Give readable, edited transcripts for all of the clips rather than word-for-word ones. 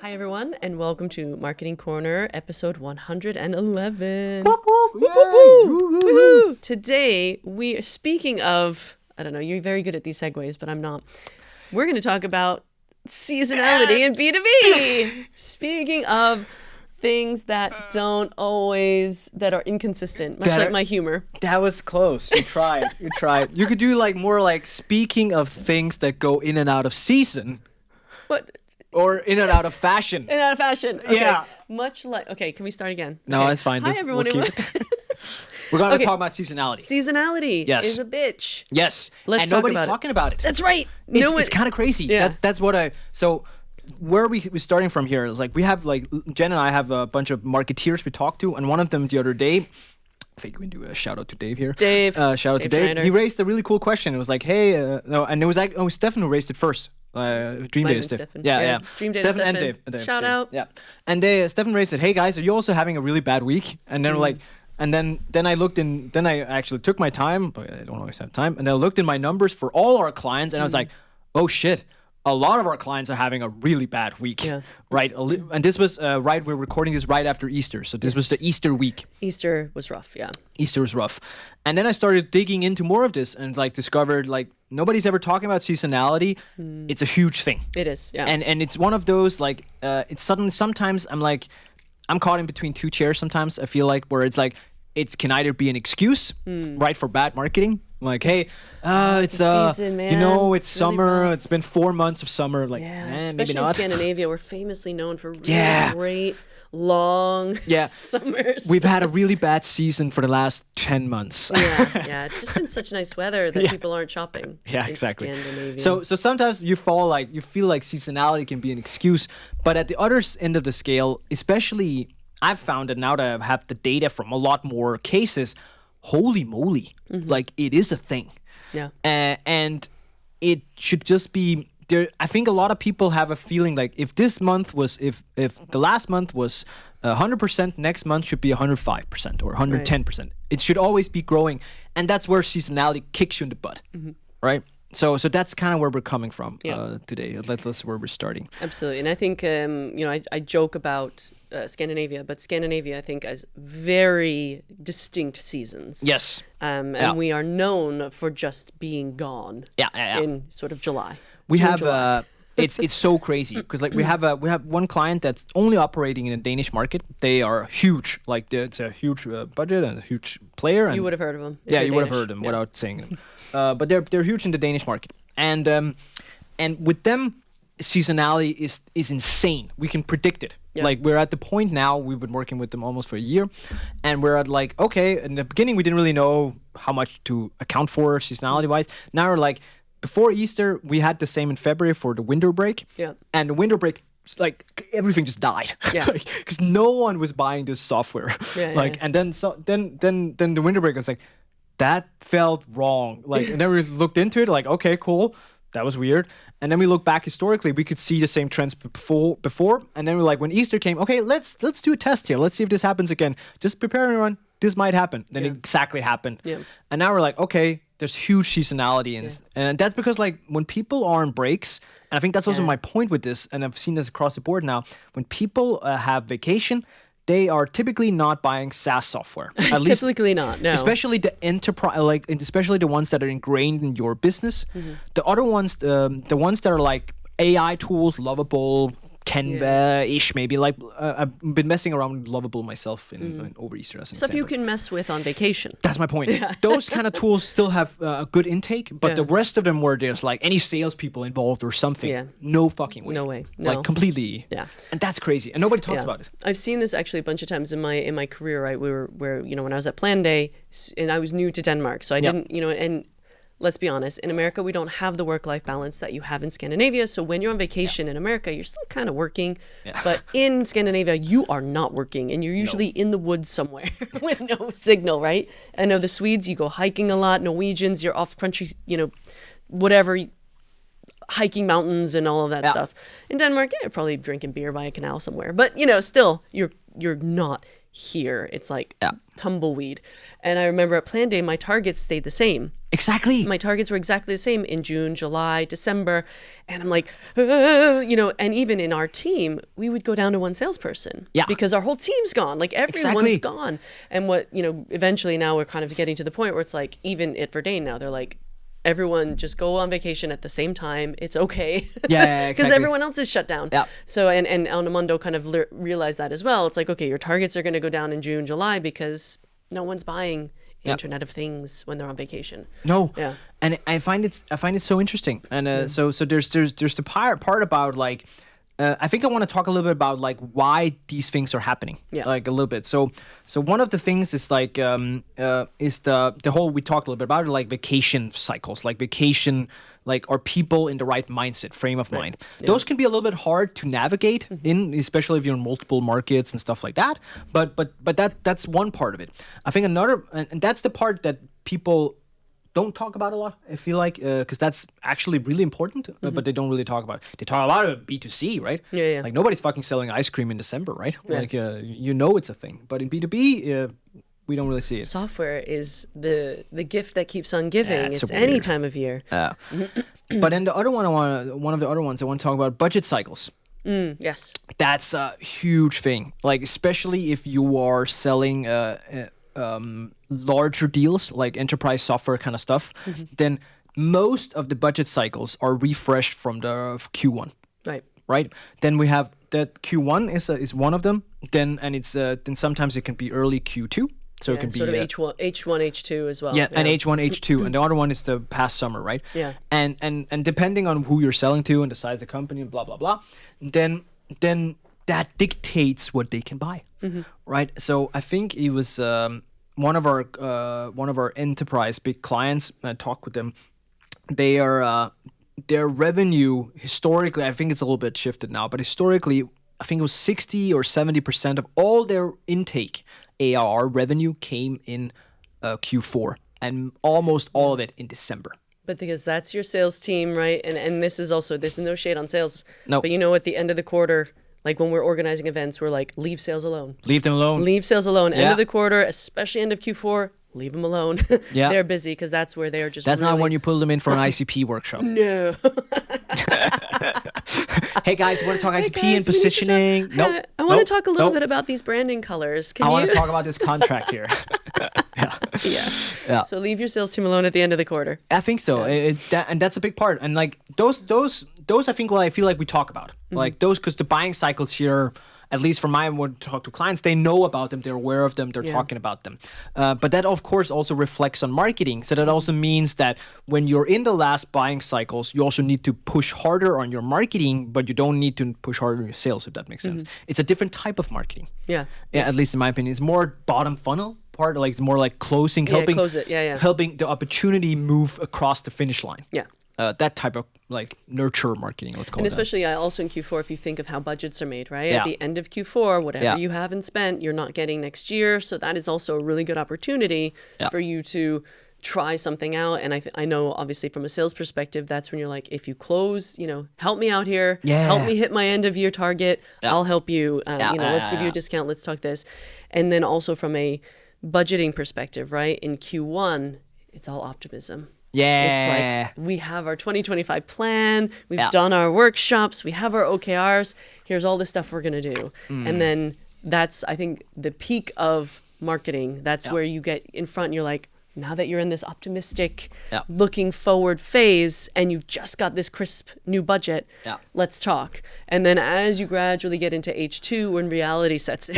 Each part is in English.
Hi, everyone, and welcome to Marketing Corner, episode 111. Whoop, whoop, yay! Woo, woo, woo. Today, we are speaking of, I don't know, you're very good at these segues, but I'm not. We're going to talk about seasonality in B2B. Speaking of things that don't always, that are inconsistent, much like my humor. That was close. You tried. You tried. You could do like more like speaking of things that go in and out of season. What? Or in and out of fashion. In and out of fashion. Okay. Yeah. Much like, okay, can we start again? No, okay. that's fine. Hi, everyone. We're going to talk about seasonality. Seasonality is a bitch. Yes. Let's and talk nobody's about talking about it. That's right. It's kind of crazy. Yeah. That's what so where we're starting from here is like we have like Jen and I have a bunch of marketeers we talk to, and one of them the other day, I think we can do a shout out to Dave here. Dave. Shout out to Dave. Schneider. He raised a really cool question. It was like, hey, no, and it was like, Stefan who raised it first. Dream Data Steph. Yeah. Dream Data Stefan and Dave. Shout out. Yeah. And Stefan raised it, hey guys, are you also having a really bad week? And then we're like, and then I looked in, then I actually took my time, but I don't always have time. And I looked in my numbers for all our clients, and I was like, oh shit. A lot of our clients are having a really bad week, right? And this was we're recording this right after Easter. So this was the Easter week. Easter was rough, yeah. Easter was rough. And then I started digging into more of this and like discovered like nobody's ever talking about seasonality. It's a huge thing. It is, yeah. And it's one of those like, it's suddenly sometimes I'm caught in between two chairs sometimes. I feel like where it's like, it can either be an excuse, right, for bad marketing. Like, hey, it's season, man. you know, it's really summer. bad. It's been 4 months of summer. Like, Especially maybe not. in Scandinavia, we're famously known for really great, long summers. We've had a really bad season for the last 10 months. It's just been such nice weather that people aren't shopping. Yeah, exactly. Scandinavia. So sometimes you feel like seasonality can be an excuse, but at the other end of the scale, especially I've found that now that I have the data from a lot more cases, holy moly, like it is a thing. Yeah. And it should just be there. I think a lot of people have a feeling like if this month was, if the last month was 100%, next month should be 105% or 110%. It should always be growing. And that's where seasonality kicks you in the butt, right? So that's kind of where we're coming from today. That's where we're starting. Absolutely. And I think, I joke about Scandinavia, but Scandinavia, I think, has very distinct seasons. Yes. And we are known for just being gone in sort of July. We have, it's so crazy because like we have one client that's only operating in a Danish market. They are huge. Like it's a huge budget and a huge player. And you would have heard of them. Yeah, you would have heard of them without saying them. But they're huge in the Danish market. And with them, seasonality is insane. We can predict it. Yeah. Like we're at the point now, we've been working with them almost for a year, and we're at like, okay, in the beginning we didn't really know how much to account for seasonality wise. Now we're like, before Easter, we had the same in February for the winter break. Yeah. And the winter break, like everything just died. Yeah. Because no one was buying this software. And then the winter break was like, that felt wrong. Like, and then we looked into it, like, okay, cool. That was weird. And then we look back historically, we could see the same trends before. And then we're like, when Easter came, okay, let's do a test here. Let's see if this happens again. Just prepare everyone. This might happen. Then it exactly happened. Yeah. And now we're like, okay, there's huge seasonality. And that's because like when people are on breaks, and I think that's also my point with this, and I've seen this across the board now, when people have vacation, they are typically not buying SaaS software. At least typically not. No. Especially the enterprise, like especially the ones that are ingrained in your business. The other ones, the ones that are like AI tools, Lovable, Canva-ish, maybe. Like I've been messing around with Lovable myself in over Easter. As an Stuff example. you can mess with on vacation. That's my point. Those kind of tools still have a good intake, but the rest of them where there's like any salespeople involved or something, no fucking way. No way. No. Like completely. Yeah. And that's crazy. And nobody talks about it. I've seen this actually a bunch of times in my career, right? Where when I was at Plan Day, and I was new to Denmark, so I didn't, and let's be honest, in America, we don't have the work-life balance that you have in Scandinavia. So when you're on vacation in America, you're still kind of working. Yeah. But in Scandinavia, you are not working. And you're usually in the woods somewhere with no signal, right? I know the Swedes, you go hiking a lot. Norwegians, you're off country, whatever, hiking mountains and all of that stuff. In Denmark, you're probably drinking beer by a canal somewhere. But, still, you're not here. It's like tumbleweed. And I remember at Plan Day, my targets stayed the same. Exactly. My targets were exactly the same in June, July, December. And I'm like, you know, and even in our team, we would go down to one salesperson because our whole team's gone. Like everyone's gone. And what, you know, eventually now we're kind of getting to the point where it's like, even at Verdane now, they're like, everyone just go on vacation at the same time. It's okay. Yeah, because everyone else is shut down. Yeah. So, and Alnamundo kind of realized that as well. It's like, okay, your targets are going to go down in June, July because no one's buying Internet of Things when they're on vacation. No. Yeah. And I find it so interesting. And so there's the part about like, I think I want to talk a little bit about like why these things are happening. Yeah. Like a little bit. So one of the things is like is the whole, we talked a little bit about it, like vacation cycles, like vacation, like are people in the right mindset, frame of mind. Yeah. Those can be a little bit hard to navigate in, especially if you're in multiple markets and stuff like that. But that's one part of it. I think another, and that's the part that people don't talk about a lot, I feel like, because that's actually really important, but they don't really talk about it. They talk a lot about B2C, right? Yeah. Like nobody's fucking selling ice cream in December, right? Yeah. Like, you know it's a thing. But in B2B, we don't really see it. Software is the gift that keeps on giving. Yeah, it's so any weird. time of year. But then the other one, one of the other ones I want to talk about, budget cycles. Yes. That's a huge thing. Like, especially if you are selling larger deals, like enterprise software kind of stuff, then most of the budget cycles are refreshed from the Q1. Right. Then we have that Q1 is one of them. Then sometimes it can be early Q2. So it can be sort of H1, H2 as well. Yeah, and H1, H2, and the other one is the past summer, right? Yeah. And depending on who you're selling to and the size of the company and blah blah blah, then that dictates what they can buy, right? So I think it was one of our enterprise big clients. I talked with them. They are their revenue historically, I think it's a little bit shifted now, but historically, I think it was 60 or 70% of all their intake ARR revenue came in Q4, and almost all of it in December. But because that's your sales team, right? And this is also, there's no shade on sales. No. But you know, at the end of the quarter, like when we're organizing events, we're like, leave sales alone. Leave them alone. Leave sales alone. End of the quarter, especially end of Q4, leave them alone. Yeah. They're busy because that's where they're just That's really... not when you pull them in for an ICP workshop. No. Hey guys, you want to talk ICP and positioning? No. I want to talk a little bit about these branding colors. I want to talk about this contract here. Yeah. So leave your sales team alone at the end of the quarter. I think so. And that's a big part. And like those I think, well, I feel like we talk about like those, because the buying cycles here, at least from my when talk to clients, they know about them, they're aware of them, they're talking about them. But that of course also reflects on marketing. So that also means that when you're in the last buying cycles, you also need to push harder on your marketing, but you don't need to push harder on your sales, if that makes sense. It's a different type of marketing. Yeah. At least in my opinion. It's more bottom funnel part, like it's more like closing, helping close it. helping the opportunity move across the finish line. Yeah. That type of like nurture marketing, let's call it. And especially also in Q4, if you think of how budgets are made, right? Yeah. At the end of Q4, whatever you haven't spent, you're not getting next year. So that is also a really good opportunity for you to try something out. And I know obviously from a sales perspective, that's when you're like, if you close, help me out here, help me hit my end of year target, I'll help you, let's give you a discount, let's talk this. And then also from a budgeting perspective, right? In Q1, it's all optimism. Yeah. It's like, we have our 2025 plan, we've done our workshops, we have our OKRs, here's all the stuff we're going to do. And then that's, I think, the peak of marketing. That's where you get in front and you're like, now that you're in this optimistic, looking forward phase and you've just got this crisp new budget, let's talk. And then as you gradually get into H2, when reality sets in.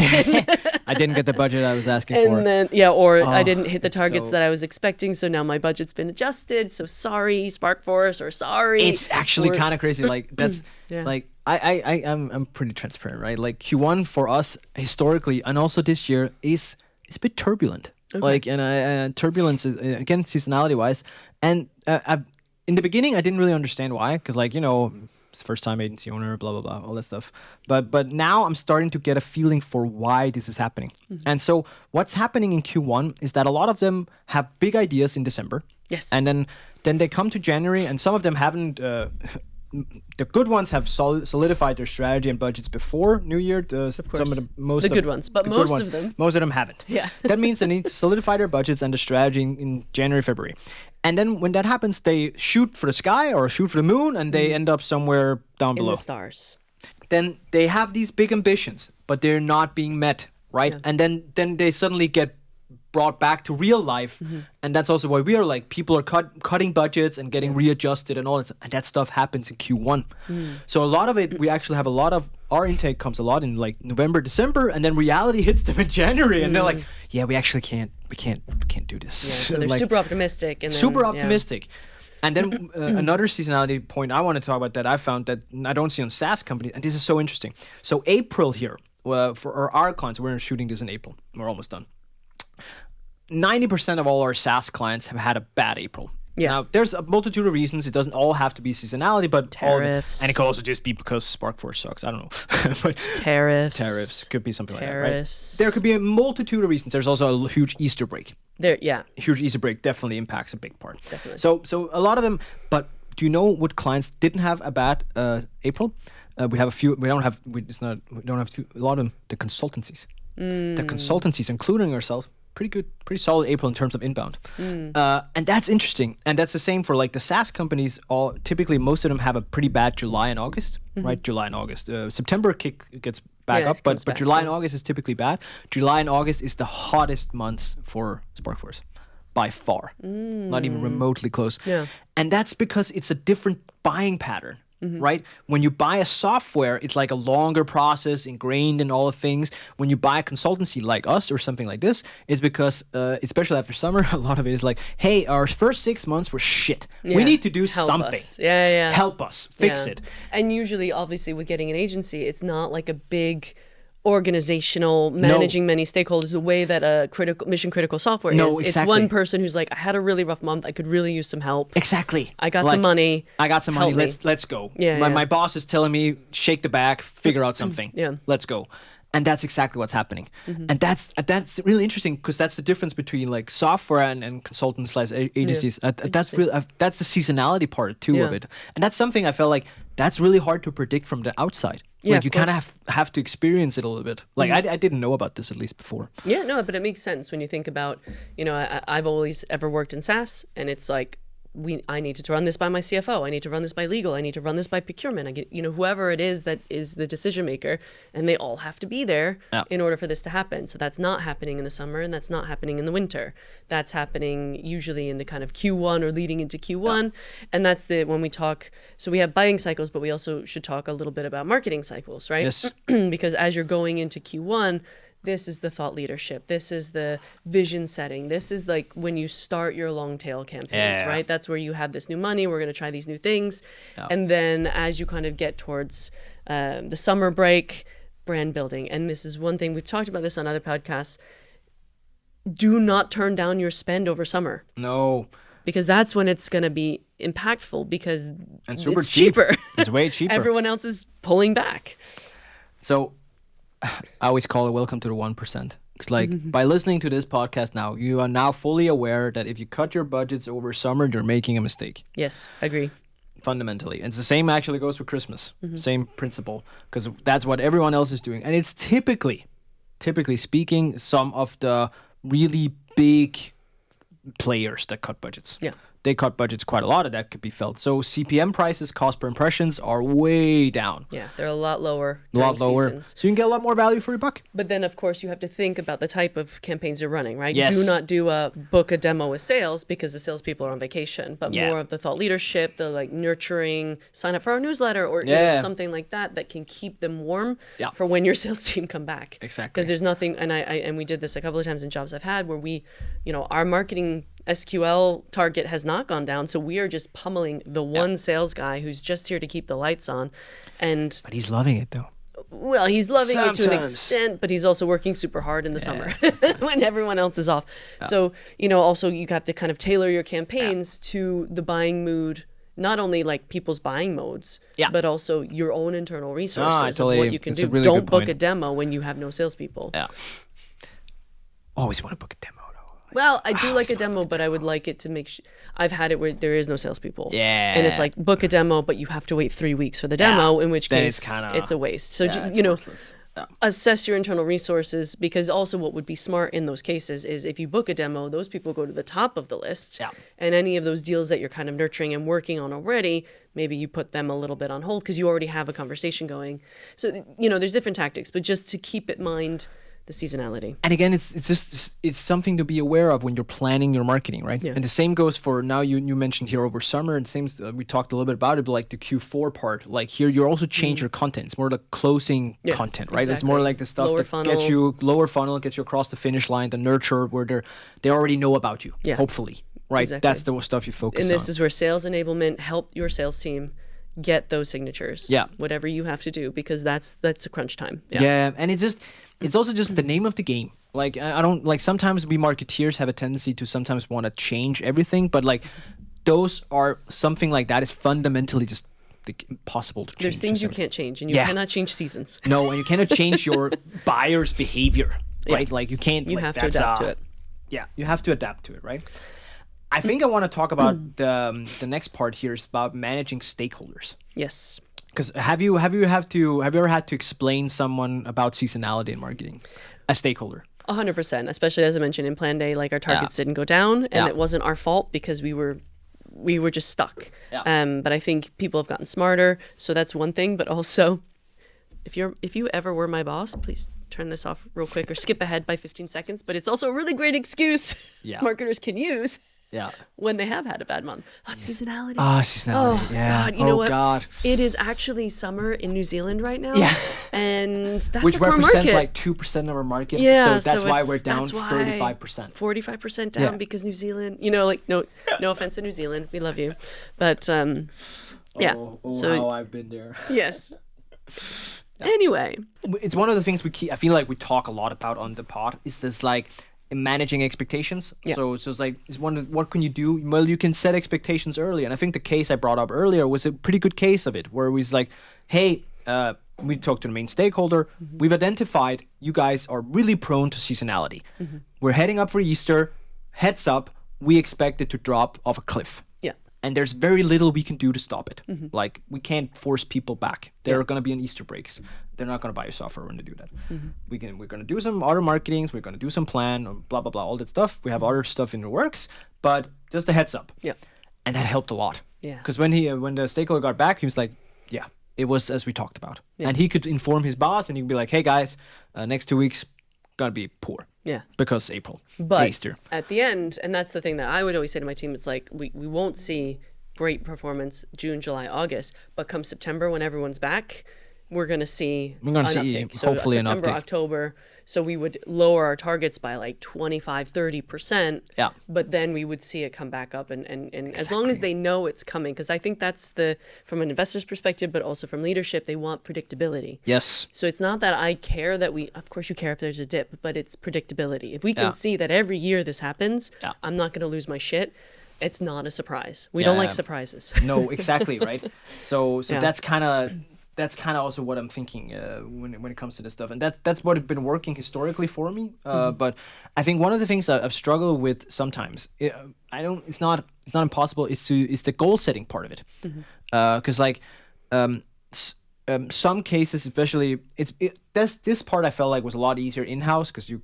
I didn't get the budget I was asking for. And then, I didn't hit the targets that I was expecting, so now my budget's been adjusted. So sorry, Sparkforce, or sorry. It's actually kind of crazy. Like, that's, like, I'm pretty transparent, right? Like, Q1 for us, historically, and also this year, is a bit turbulent. Okay. Like, and turbulence is, again, seasonality wise, and in the beginning I didn't really understand why, because like it's first time agency owner, blah blah blah, all that stuff. But now I'm starting to get a feeling for why this is happening. And so what's happening in Q1 is that a lot of them have big ideas in December. Yes. And then they come to January, and some of them haven't the good ones have solidified their strategy and budgets before New Year. Some of the good ones, but most of them haven't. Yeah. That means they need to solidify their budgets and the strategy in January, February. And then when that happens, they shoot for the sky or shoot for the moon, and they end up somewhere down below. In the stars. Then they have these big ambitions, but they're not being met, right? Yeah. And then they suddenly get brought back to real life. And that's also why we are like, people are cutting budgets and getting readjusted and all this. And that stuff happens in Q1. So a lot of it, we actually have a lot of, our intake comes a lot in like November, December, and then reality hits them in January. And they're like, yeah, we actually can't do this. Yeah, so they're like, super optimistic. And super optimistic. And then another seasonality point I want to talk about that I found that I don't see on SaaS companies, and this is so interesting. So April here, for our clients, we're shooting this in April. We're almost done. 90% of all our SaaS clients have had a bad April. Yeah. Now, there's a multitude of reasons. It doesn't all have to be seasonality, but tariffs. And it could also just be because SparkForce sucks. I don't know. But tariffs could be something like that, right? There could be a multitude of reasons. There's also a huge Easter break. Huge Easter break definitely impacts a big part. Definitely. So a lot of them. But do you know what clients didn't have a bad April? We have a few. We don't have a lot of them. The consultancies. The consultancies, including ourselves. Pretty solid April in terms of inbound. And that's interesting. And that's the same for like the SaaS companies. Typically, most of them have a pretty bad July and August, right? July and August. September gets back up, but July and August is typically bad. July and August is the hottest months for SparkForce by far. Not even remotely close. Yeah. And that's because it's a different buying pattern. Right? When you buy a software, it's like a longer process, ingrained in all the things. When you buy a consultancy like us or something like this, it's because, especially after summer, a lot of it is like, hey, our first 6 months were shit. We need to do something. Help us. Fix it. And usually, obviously, with getting an agency, it's not like a big organizational managing many stakeholders the way that a mission critical software is. Exactly. It's one person who's like, I had a really rough month, I could really use some help. Exactly. I got some money. Let's go. My boss is telling me, shake the bag, figure out something. Let's go. And that's exactly what's happening. And that's really interesting because that's the difference between like software and consultants agencies. That's the seasonality part too of it. And that's something I felt like that's really hard to predict from the outside. Like you kind of have to experience it a little bit. Like I didn't know about this at least before. Yeah, no, but it makes sense when you think about, I've always ever worked in SaaS, and it's like, I need to run this by my CFO. I need to run this by legal. I need to run this by procurement. I get, whoever it is that is the decision maker, and they all have to be there in order for this to happen. So that's not happening in the summer, and that's not happening in the winter. That's happening usually in the kind of Q1 or leading into Q1. And that's when we talk, so we have buying cycles, but we also should talk a little bit about marketing cycles, right? Yes. Because as you're going into Q1, this is the thought leadership. This is the vision setting. This is like when you start your long tail campaigns, right? That's where you have this new money. We're going to try these new things. And then as you kind of get towards the summer break, brand building. And this is one thing, we've talked about this on other podcasts. Do not turn down your spend over summer. No. Because that's when it's going to be impactful because it's cheaper. It's way cheaper. Everyone else is pulling back. So I always call it welcome to the 1%. It's like by listening to this podcast now, you are now fully aware that if you cut your budgets over summer, you're making a mistake. Yes, I agree. Fundamentally. And it's the same actually goes for Christmas. Same principle. Because that's what everyone else is doing. And it's typically speaking, some of the really big players that cut budgets. Yeah. They cut budgets quite a lot, and that could be felt. So CPM prices, cost per impressions, are way down. Yeah, they're a lot lower. Seasons. So you can get a lot more value for your buck. But then, of course, you have to think about the type of campaigns you're running, right? Yes. Do not do a book a demo with sales because the salespeople are on vacation, but more of the thought leadership, the like nurturing, sign up for our newsletter, or something like that can keep them warm for when your sales team come back. Exactly. Because there's nothing, and we did this a couple of times in jobs I've had where we, our marketing SQL target has not gone down, so we are just pummeling the one sales guy who's just here to keep the lights on, but he's loving it though. Well, he's loving it to an extent, but he's also working super hard in the summer when everyone else is off. So also you have to kind of tailor your campaigns to the buying mood. Not only like people's buying modes, but also your own internal resources of what you can do. Don't book a demo when you have no salespeople. Yeah. Always want to book a demo. Well, I do like a demo, but I would like it to make I've had it where there is no salespeople. Yeah. And it's like, book a demo, but you have to wait 3 weeks for the demo, in which Then case it's a waste. So, you know, assess your internal resources, because also what would be smart in those cases is if you book a demo, those people go to the top of the list. Yeah. And any of those deals that you're kind of nurturing and working on already, maybe you put them a little bit on hold because you already have a conversation going. So, you know, there's different tactics, but just to keep in mind the seasonality. And again, it's something to be aware of when you're planning your marketing, right? Yeah. And the same goes for now. You mentioned here over summer, and same we talked a little bit about it, but like the Q4 part, like here you also change your content. It's more the closing content, right? Exactly. It's more like the stuff Lower that funnel. gets you lower funnel, gets you across the finish line, the nurture where they already know about you. Yeah. Hopefully, right? Exactly. That's the stuff you focus on. And this is where sales enablement help your sales team get those signatures. Yeah. Whatever you have to do, because that's a crunch time. Yeah, and it's also just the name of the game. Like I don't like, sometimes we marketeers have a tendency to sometimes want to change everything, but like those are something like that is fundamentally just impossible to change. There's things you can't change, and you cannot change seasons. No, and you cannot change your buyer's behavior, right? Like you can't. You like, have to adapt to it. Yeah, you have to adapt to it, right? I think I want to talk about the next part here is about managing stakeholders. Yes. Because have you ever had to explain someone about seasonality in marketing, a stakeholder? 100%, especially as I mentioned in Plan Day, like our targets didn't go down, and it wasn't our fault because we were just stuck. Yeah. But I think people have gotten smarter, so that's one thing. But also, if you ever were my boss, please turn this off real quick or skip ahead by 15 seconds. But it's also a really great excuse marketers can use. Yeah. When they have had a bad month. That's seasonality. Seasonality. Oh, yeah. God. You know what? God. It is actually summer in New Zealand right now. Yeah. And that's which a core represents market. like 2% of our market. Yeah. So that's why we're that's down why 35%. 45% down because New Zealand, you know, like no offense to New Zealand. We love you. But yeah. So how I've been there. yes. Anyway. It's one of the things I feel like we talk a lot about on the pod is this like managing expectations. Yeah. So it's just like, what can you do? Well, you can set expectations early. And I think the case I brought up earlier was a pretty good case of it, where it was like, hey, we talked to the main stakeholder. We've identified you guys are really prone to seasonality. We're heading up for Easter. Heads up, we expect it to drop off a cliff. Yeah. And there's very little we can do to stop it. Like, we can't force people back. There are going to be an Easter breaks. They're not going to buy your software when they do that. We're going to do some other marketings. We're going to do some plan, blah, blah, blah, all that stuff. We have other stuff in the works, but just a heads up. Yeah. And that helped a lot. Yeah. Because when the stakeholder got back, he was like, yeah, it was as we talked about. Yeah. And he could inform his boss and he could be like, hey guys, next 2 weeks, going to be poor. Yeah. Because April, but Easter. At the end, and that's the thing that I would always say to my team, it's like, we won't see great performance June, July, August, but come September when everyone's back, we're going to see uptick. So hopefully September, an uptick. October. So we would lower our targets by like 25, 30%. Yeah. But then we would see it come back up. And as long as they know it's coming, because I think that's from an investor's perspective, but also from leadership, they want predictability. Yes. So it's not that I care of course you care if there's a dip, but it's predictability. If we can see that every year this happens, I'm not going to lose my shit. It's not a surprise. We don't like surprises. No, exactly, right? So that's kind of also what I'm thinking when it comes to this stuff, and that's what has been working historically for me. But I think one of the things I've struggled with sometimes, it's not impossible. Is the goal setting part of it, because some cases, especially this part I felt like was a lot easier in-house because you've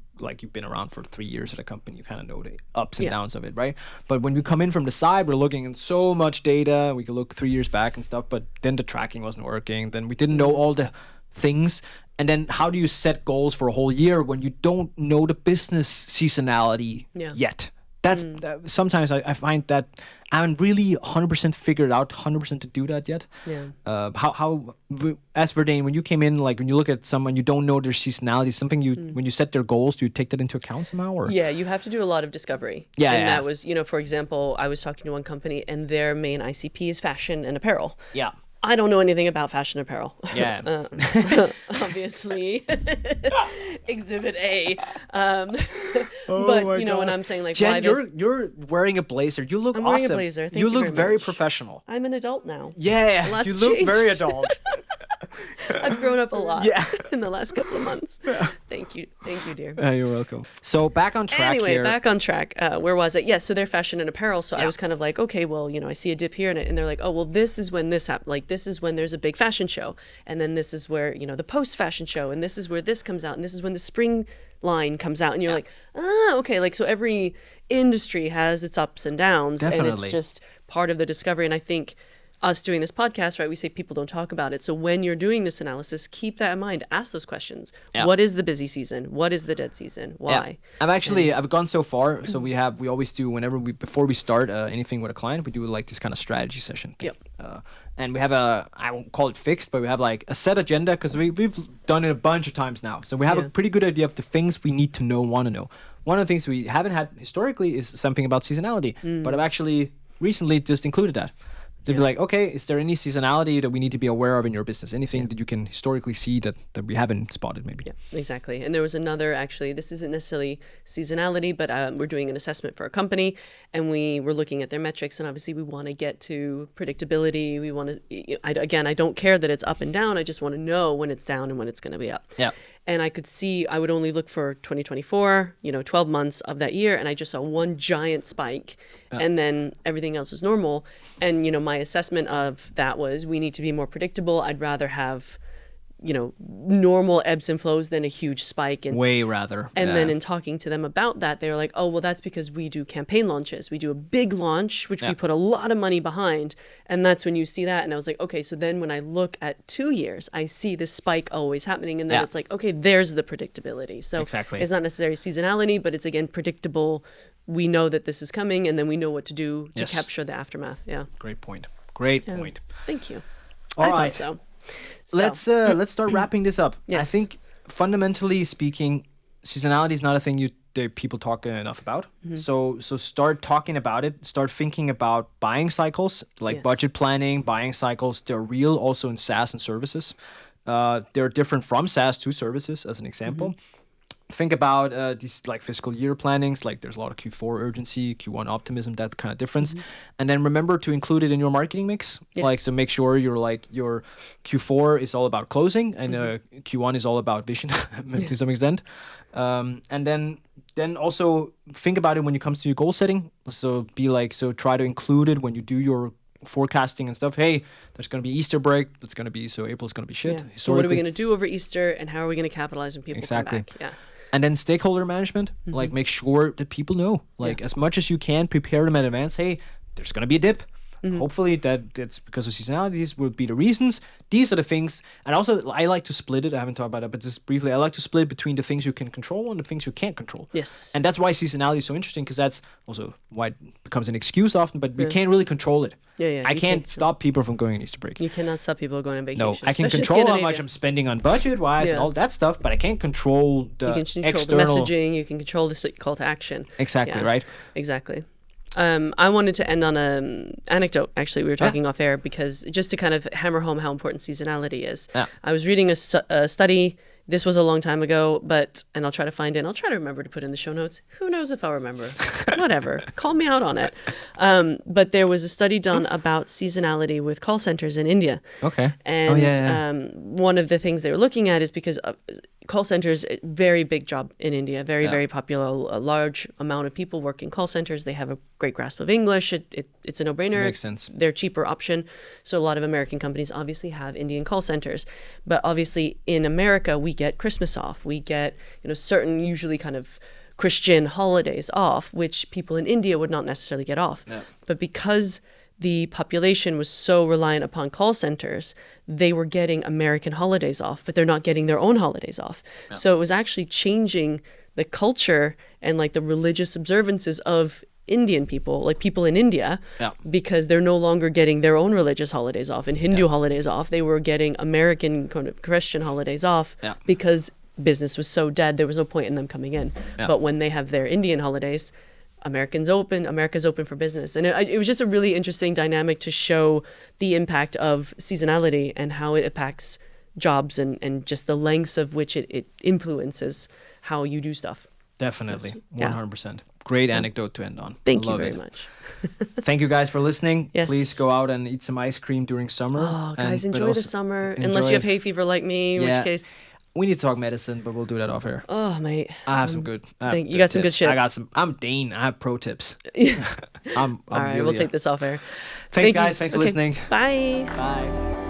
been around for 3 years at a company, you kind of know the ups and downs of it, right? But when we come in from the side, we're looking at so much data. We could look 3 years back and stuff, but then the tracking wasn't working. Then we didn't know all the things. And then how do you set goals for a whole year when you don't know the business seasonality yet? That's sometimes I find that I haven't really 100% figured out 100% to do that yet. Yeah. How as Verdane, when you came in, like when you look at someone you don't know their seasonality, something when you set their goals, do you take that into account somehow? Or? Yeah, you have to do a lot of discovery. Yeah. And that was, for example, I was talking to one company and their main ICP is fashion and apparel. Yeah. I don't know anything about fashion apparel. Yeah. Obviously. Exhibit A. But, when I'm saying like, Jen, you're wearing a blazer. You look I'm awesome. wearing a blazer. Thank you you look very much. professional. I'm an adult now. Yeah. Lots you look changed. very adult. I've grown up a lot Yeah. in the last couple of months. Thank you, dear. You're welcome. So back on track Anyway, here. back on track. Where was it? Yes, so they're fashion and apparel. So Yeah. I was kind of like, okay, well, you know, I see a dip here in it, and they're like, oh, well, this is when this happens. Like, this is when there's a big fashion show, and then this is where, you know, the post-fashion show, and this is where this comes out, and this is when the spring line comes out, and you're like, okay, like, so every industry has its ups and downs, and Definitely. it's just part of the discovery. And I think us doing this podcast, right, we say people don't talk about it. So when you're doing this analysis, keep that in mind. Ask those questions. Yeah. What is the busy season? What is the dead season? Why? Yeah. I've gone so far. So we always do, before we start anything with a client, we do like this kind of strategy session thing. Yep. And we have I won't call it fixed, but we have like a set agenda, because we've done it a bunch of times now. So we have a pretty good idea of the things we need to know, want to know. One of the things we haven't had historically is something about seasonality, but I've actually recently just included that. To be like, okay, is there any seasonality that we need to be aware of in your business? Anything that you can historically see that we haven't spotted maybe? Yeah, exactly. And there was another, actually, this isn't necessarily seasonality, but we're doing an assessment for a company, and we were looking at their metrics, and obviously we want to get to predictability. We want to, I don't care that it's up and down. I just want to know when it's down and when it's going to be up. Yeah. And I could see, I would only look for 2024, 12 months of that year, and I just saw one giant spike, and then everything else was normal. And, my assessment of that was, we need to be more predictable. I'd rather have, normal ebbs and flows than a huge spike. And way rather. And then in talking to them about that, they were like, oh, well, that's because we do campaign launches. We do a big launch, which we put a lot of money behind. And that's when you see that. And I was like, okay, so then when I look at 2 years, I see this spike always happening. And then it's like, okay, there's the predictability. So exactly. It's not necessarily seasonality, but it's, again, predictable. We know that this is coming, and then we know what to do to capture the aftermath. Yeah. Great point. Great point. Thank you. All I right. thought so. Let's start wrapping this up. Yes. I think fundamentally speaking, seasonality is not a thing that people talk enough about. So start talking about it. Start thinking about buying cycles, like budget planning, buying cycles. They're real also in SaaS and services. They're different from SaaS to services, as an example. Think about these like fiscal year plannings, like there's a lot of Q4 urgency, Q1 optimism, that kind of difference. And then remember to include it in your marketing mix. Like, so make sure your Q4 is all about closing, and Q1 is all about vision to some extent. And then also think about it when it comes to your goal setting. So try to include it when you do your forecasting and stuff. Hey, there's going to be Easter break. That's going to be, so April's going to be shit. Yeah. So what are we going to do over Easter, and how are we going to capitalize when people come back? Yeah. And then stakeholder management, like make sure that people know, like as much as you can, prepare them in advance. Hey, there's going to be a dip. Hopefully that's because of seasonalities would be the reasons. These are the things. And also I like to split it. I haven't talked about it, but just briefly, I like to split between the things you can control and the things you can't control. Yes. And that's why seasonality is so interesting, because that's also why it becomes an excuse often, but we can't really control it. Yeah. I can't stop people from going on Easter break. You cannot stop people going on vacation. No, I can control how much I'm spending on budget-wise and all that stuff, but I can't control the external... the messaging, you can control the call to action. Exactly, right? Exactly. I wanted to end on an anecdote, actually. We were talking off air, because just to kind of hammer home how important seasonality is. Yeah. I was reading a study. This was a long time ago, and I'll try to find it. And I'll try to remember to put in the show notes. Who knows if I'll remember? Whatever. Call me out on it. But there was a study done about seasonality with call centers in India. Okay. And one of the things they were looking at is because call centers, very big job in India, very popular. A large amount of people work in call centers. They have a great grasp of English. It's a no-brainer. Makes sense. They're a cheaper option. So a lot of American companies obviously have Indian call centers. But obviously in America, we get Christmas off. We get, certain usually kind of Christian holidays off, which people in India would not necessarily get off. Yeah. But because the population was so reliant upon call centers, they were getting American holidays off, but they're not getting their own holidays off. Yeah. So it was actually changing the culture and like the religious observances of Indian people, like people in India, because they're no longer getting their own religious holidays off and Hindu holidays off. They were getting American kind of Christian holidays off because business was so dead. There was no point in them coming in. Yeah. But when they have their Indian holidays, America's open for business. And it was just a really interesting dynamic to show the impact of seasonality and how it impacts jobs and just the lengths of which it influences how you do stuff. Definitely, Yeah. 100%. Great anecdote to end on. Thank I you love very it. much. Thank you guys for listening. Yes. Please go out and eat some ice cream during summer. Oh, guys, but enjoy the also summer. enjoy Unless you have it. hay fever like me, in Yeah. which case, We need to talk medicine, but we'll do that off air. oh, mate. I have some good. You got some good tips. shit. I got some. I'm Dane. I have pro tips. I'm All right, really we'll take this off air. Thanks, Thank you. guys. Thanks for Okay, listening. Bye. Bye.